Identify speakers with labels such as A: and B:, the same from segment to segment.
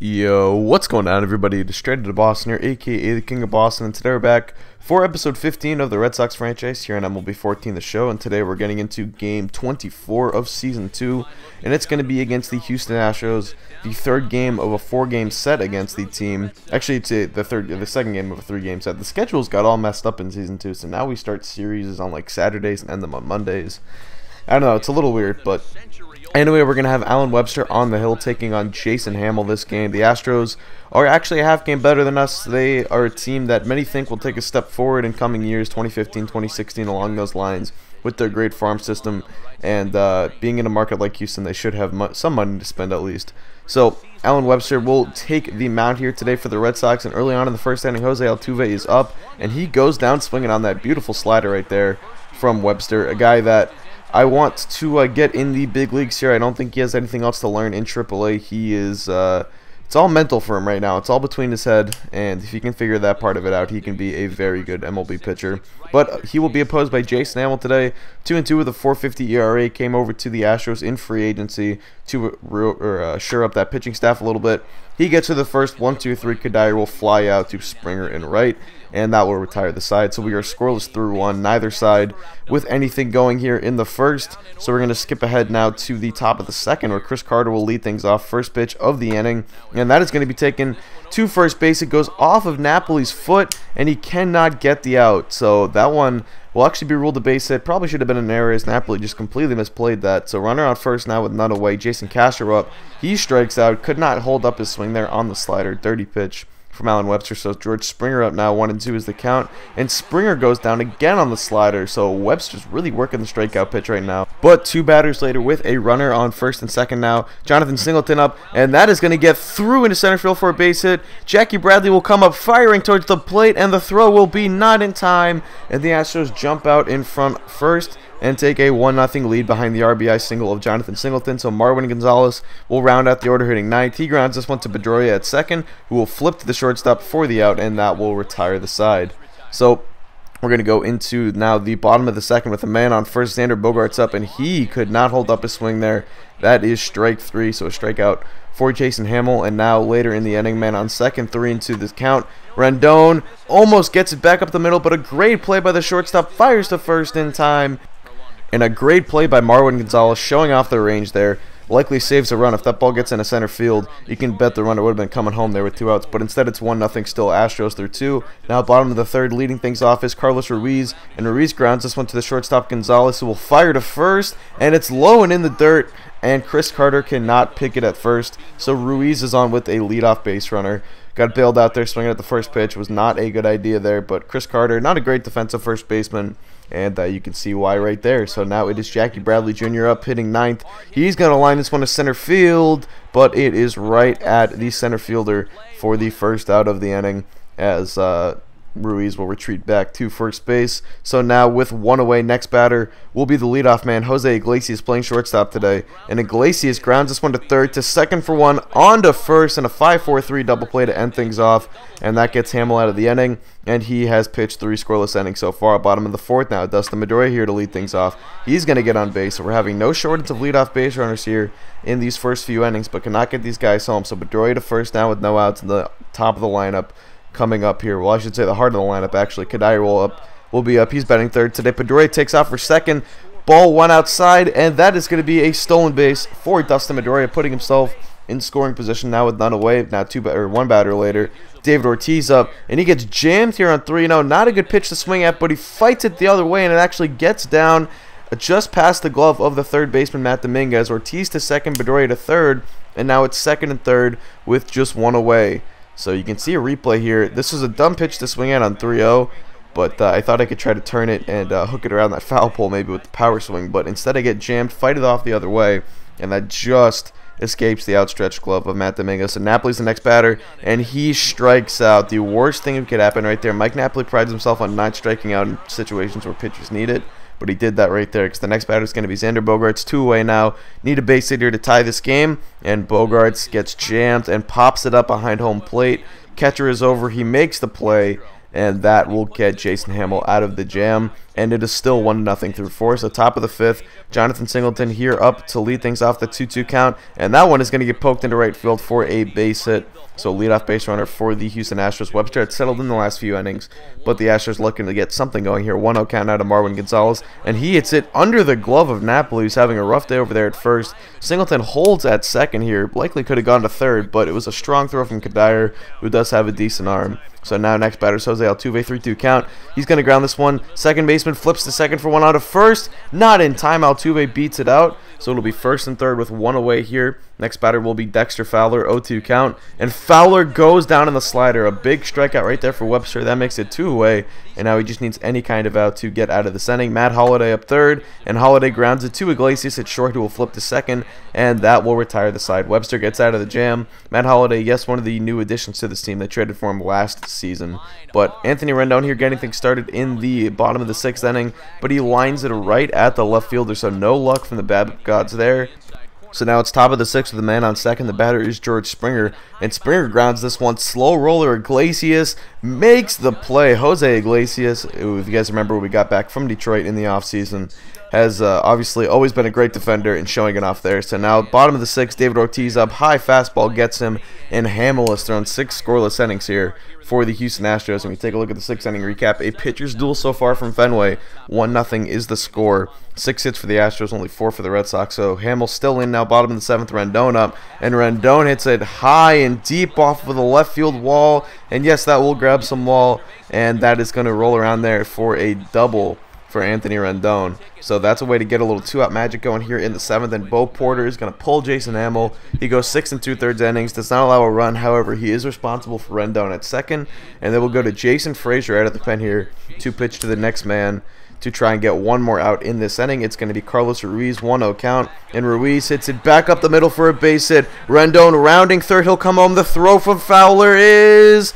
A: Yo, what's going on, everybody? It's Straight to Boston here, aka the King of Boston, and today we're back for episode 15 of the Red Sox franchise here on MLB 14 the show, and today we're getting into game 24 of season 2, and it's going to be against the Houston Astros, the third game of a 4-game set against the team. Actually, it's the second game of a 3-game set. The schedules got all messed up in season 2, so now we start series on like Saturdays and end them on Mondays. I don't know, it's a little weird, but anyway, we're going to have Alan Webster on the hill taking on Jason Hamill this game. The Astros are actually a half game better than us. They are a team that many think will take a step forward in coming years, 2015, 2016, along those lines, with their great farm system. And being in a market like Houston, they should have some money to spend at least. So Alan Webster will take the mound here today for the Red Sox. And early on in the first inning, Jose Altuve is up, and he goes down swinging on that beautiful slider right there from Webster, a guy that I want to get in the big leagues here. I don't think he has anything else to learn in AAA. He is, it's all mental for him right now. It's all between his head, and if he can figure that part of it out, he can be a very good MLB pitcher. But he will be opposed by Jason Hamill today. 2-2 with a 4.50 ERA. Came over to the Astros in free agency to shore up that pitching staff a little bit. He gets to the first 1-2-3. Kadire will fly out to Springer and right, and that will retire the side. So we are scoreless through one, neither side with anything going here in the first. So we're going to skip ahead now to the top of the second, where Chris Carter will lead things off. First pitch of the inning, and that is going to be taken to first base. It goes off of Napoli's foot, and he cannot get the out. So that one will actually be ruled a base hit. Probably should have been an error, as Napoli just completely misplayed that. So runner on first now with none away. Jason Castro up. He strikes out. Could not hold up his swing there on the slider. Dirty pitch from Alan Webster. So George Springer up now. 1-2 is the count, and Springer goes down again on the slider. So Webster's really working the strikeout pitch right now. But two batters later, with a runner on first and second now, Jonathan Singleton up, and that is going to get through into center field for a base hit. Jackie Bradley will come up firing towards the plate, and the throw will be not in time, and the Astros jump out in front first and take a 1-0 lead behind the RBI single of Jonathan Singleton. So Marwin Gonzalez will round out the order, hitting ninth. He grounds this one to Pedroia at second, who will flip to the shortstop for the out, and that will retire the side. So we're going to go into now the bottom of the second with a man on first. Xander Bogaerts up, and he could not hold up his swing there. That is strike 3, so a strikeout for Jason Hamill. And now later in the inning, man on second, 3-2 the count. Rendon almost gets it back up the middle, but a great play by the shortstop, fires to first in time. And a great play by Marwin Gonzalez, showing off the range there. Likely saves a run. If that ball gets into center field, you can bet the runner would have been coming home there with 2 outs. But instead, it's 1-0 still. Astros through 2. Now, bottom of the third, leading things off is Carlos Ruiz. And Ruiz grounds this one to the shortstop, Gonzalez, who will fire to first. And it's low and in the dirt. And Chris Carter cannot pick it at first. So Ruiz is on with a leadoff base runner. Got bailed out there swinging at the first pitch. Was not a good idea there. But Chris Carter, not a great defensive first baseman. And you can see why right there. So now it is Jackie Bradley Jr. up, hitting ninth. He's going to line this one to center field, but it is right at the center fielder for the first out of the inning, as Ruiz will retreat back to first base. So now with 1 away, next batter will be the leadoff man, Jose Iglesias, playing shortstop today. And Iglesias grounds this one to third, to second for one, on to first, and a 5-4-3 double play to end things off. And that gets Hamill out of the inning, and he has pitched 3 scoreless innings so far. Bottom of the fourth now, Dustin Pedroia here to lead things off. He's going to get on base, so we're having no shortage of leadoff base runners here in these first few innings, but cannot get these guys home. So Pedroia to first now with no outs in the top of the lineup. Coming up here, well, I should say the heart of the lineup actually. Kadire will be up. He's batting third today. Pedroia takes off for second. Ball one outside, and that is going to be a stolen base for Dustin Pedroia, putting himself in scoring position now with none away. Now 1 batter later, David Ortiz up, and he gets jammed here on 3-0. Not a good pitch to swing at, but he fights it the other way, and it actually gets down just past the glove of the third baseman, Matt Dominguez. Ortiz to second, Pedroia to third, and now it's second and third with just 1 away. So you can see a replay here. This was a dumb pitch to swing at on 3-0, but I thought I could try to turn it and hook it around that foul pole maybe with the power swing. But instead I get jammed, fight it off the other way, and that just escapes the outstretched glove of Matt Dominguez. So Napoli's the next batter, and he strikes out. The worst thing that could happen right there. Mike Napoli prides himself on not striking out in situations where pitchers need it. But he did that right there, because the next batter is going to be Xander Bogaerts. 2 away now. Need a base hit here to tie this game. And Bogaerts gets jammed and pops it up behind home plate. Catcher is over. He makes the play. And that will get Jason Hamill out of the jam. and it is still 1-0 through 4. So top of the 5th, Jonathan Singleton here up to lead things off the 2-2 count, and that one is going to get poked into right field for a base hit. So leadoff base runner for the Houston Astros. Webster had settled in the last few innings, but the Astros looking to get something going here. 1-0 count out of Marwin Gonzalez, and he hits it under the glove of Napoli, who's having a rough day over there at first. Singleton holds at second here. Likely could have gone to third, but it was a strong throw from Kadire, who does have a decent arm. So now next batter is Jose Altuve, 3-2 count. He's going to ground this one. Second baseman flips to second for one out of first. Not in time. Altuve beats it out. So it'll be first and third with one away here. Next batter will be Dexter Fowler, 0-2 count. And Fowler goes down in the slider. A big strikeout right there for Webster. That makes it 2 away. And now he just needs any kind of out to get out of this inning. Matt Holliday up third. And Holliday grounds it to Iglesias at short, who will flip to second. And that will retire the side. Webster gets out of the jam. Matt Holliday, yes, one of the new additions to this team. They traded for him last season. But Anthony Rendon here getting things started in the bottom of the 6th inning. But he lines it right at the left fielder. So no luck from the Babbitt gods there. So now it's top of the 6th with a man on second. The batter is George Springer, and Springer grounds this one. Slow roller. Iglesias makes the play. Jose Iglesias, who, if you guys remember, we got back from Detroit in the offseason, has obviously always been a great defender and showing it off there. So now bottom of the 6th, David Ortiz up high, fastball gets him, and Hamill has thrown 6 scoreless innings here for the Houston Astros. And we take a look at the 6th inning recap. A pitcher's duel so far from Fenway. 1-0 is the score. 6 hits for the Astros, only 4 for the Red Sox. So Hamill still in now, bottom of the 7th. Rendon up, and Rendon hits it high and deep off of the left field wall. And yes, that will grab some wall, and that is going to roll around there for a double for Anthony Rendon. So that's a way to get a little 2-out magic going here in the 7th. And Bo Porter is going to pull Jason Hamill. He goes 6 2/3 innings, does not allow a run. However, he is responsible for Rendon at second. And then we'll go to Jason Frazier out of the pen here to pitch to the next man to try and get one more out in this inning. It's going to be Carlos Ruiz, 1-0 count. And Ruiz hits it back up the middle for a base hit. Rendon rounding third. He'll come home. The throw from Fowler is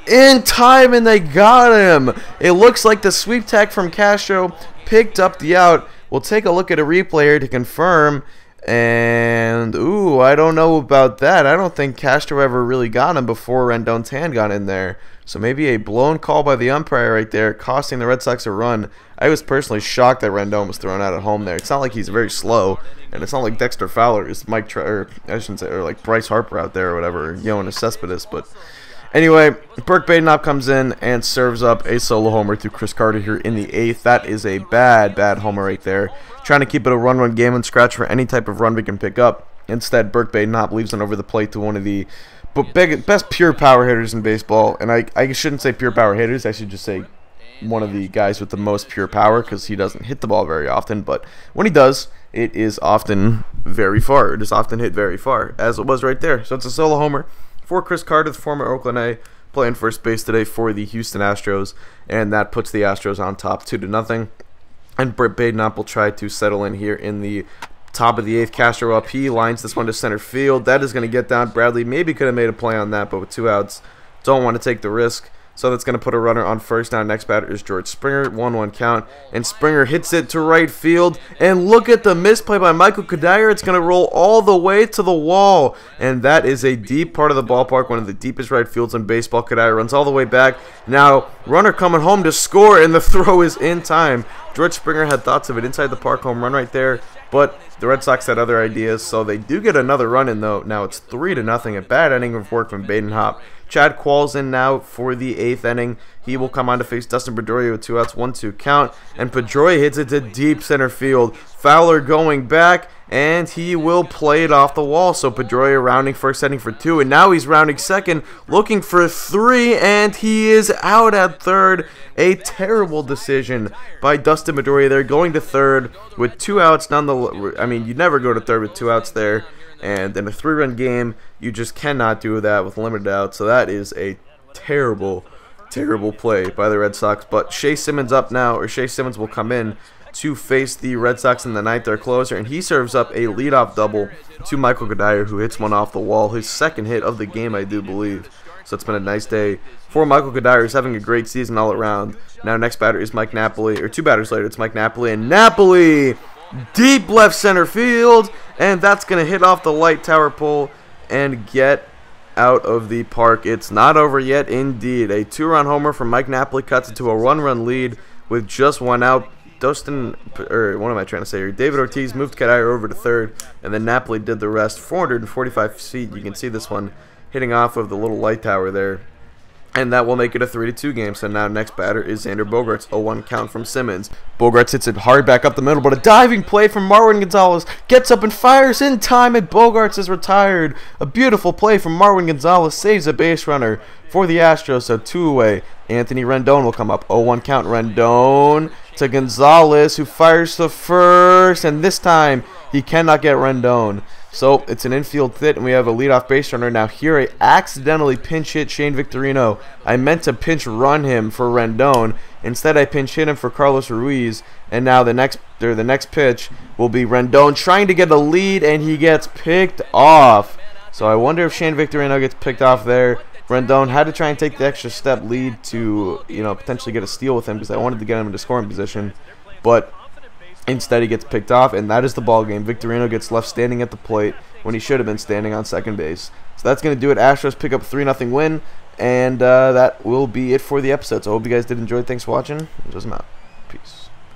A: in time, and they got him. It looks like the sweep tag from Castro picked up the out. We'll take a look at a replay here to confirm. And, ooh, I don't know about that. I don't think Castro ever really got him before Rendon's hand got in there. So maybe a blown call by the umpire right there, costing the Red Sox a run. I was personally shocked that Rendon was thrown out at home there. It's not like he's very slow, and it's not like Dexter Fowler is like Bryce Harper out there or whatever, Yoenis Cespedes. But anyway, Burke Badenhop comes in and serves up a solo homer to Chris Carter here in the 8th. That is a bad homer right there. Trying to keep it a run game and scratch for any type of run we can pick up. Instead, Burke Badenhop leaves it over the plate to one of the best pure power hitters in baseball. And I shouldn't say pure power hitters. I should just say one of the guys with the most pure power, because he doesn't hit the ball very often. But when he does, it is often very far. It is often hit very far, as it was right there. So it's a solo homer for Chris Carter, the former Oakland A, playing first base today for the Houston Astros, and that puts the Astros on top 2-0. And Burke Badenhop will try to settle in here in the top of the 8th. Castro up, he lines this one to center field. That is going to get down. Bradley maybe could have made a play on that, but with 2 outs, don't want to take the risk. So that's going to put a runner on first. Now next batter is George Springer, 1-1 count, and Springer hits it to right field, and look at the misplay by Michael Kadire. It's going to roll all the way to the wall, and that is a deep part of the ballpark, one of the deepest right fields in baseball. Kadire runs all the way back. Now runner coming home to score, and the throw is in time. George Springer had thoughts of it inside the park, home run right there, but the Red Sox had other ideas, so they do get another run in though. Now it's 3-0, a bad inning of work from Badenhop. Chad Qualls in now for the 8th inning. He will come on to face Dustin Pedroia with 2 outs, 1-2 count, and Pedroia hits it to deep center field. Fowler going back, and he will play it off the wall. So Pedroia rounding first, heading for 2, and now he's rounding second, looking for 3, and he is out at third. A terrible decision by Dustin Pedroia there, going to third with 2 outs. I mean, you never go to third with 2 outs there. And in a 3-run game, you just cannot do that with limited outs. So that is a terrible play by the Red Sox. But Shea Simmons up now, or Shea Simmons will come in to face the Red Sox in the 9th, their closer. And he serves up a leadoff double to Michael Kadire, who hits one off the wall. His 2nd hit of the game, I do believe. So it's been a nice day for Michael Kadire, who's having a great season all around. Now next batter is Mike Napoli, or 2 batters later, it's Mike Napoli. And Napoli, deep left center field, and that's going to hit off the light tower pole and get out of the park. It's not over yet, indeed. A 2-run homer from Mike Napoli cuts it to a 1-run lead with just one out. Dustin, or what am I trying to say here? David Ortiz moved Kadire over to third, and then Napoli did the rest. 445 feet. You can see this one hitting off of the little light tower there. And that will make it a 3-2 game. So now next batter is Xander Bogaerts. 0-1 count from Simmons. Bogaerts hits it hard back up the middle, but a diving play from Marwin Gonzalez. Gets up and fires in time, and Bogaerts is retired. A beautiful play from Marwin Gonzalez. Saves a base runner for the Astros, so 2 away. Anthony Rendon will come up. 0-1 count. Rendon to Gonzalez, who fires to first, and this time he cannot get Rendon. So it's an infield hit, and we have a leadoff base runner. Now here I accidentally pinch hit Shane Victorino. I meant to pinch run him for Rendon. Instead I pinch hit him for Carlos Ruiz. And now the next pitch will be Rendon trying to get a lead, and he gets picked off. So I wonder if Shane Victorino gets picked off there. Rendon had to try and take the extra step lead to, potentially get a steal with him, because I wanted to get him into scoring position. But instead, he gets picked off, and that is the ball game. Victorino gets left standing at the plate when he should have been standing on second base. So that's going to do it. Astros pick up a 3-0 win, and that will be it for the episode. So I hope you guys did enjoy. Thanks for watching. Just out. Peace.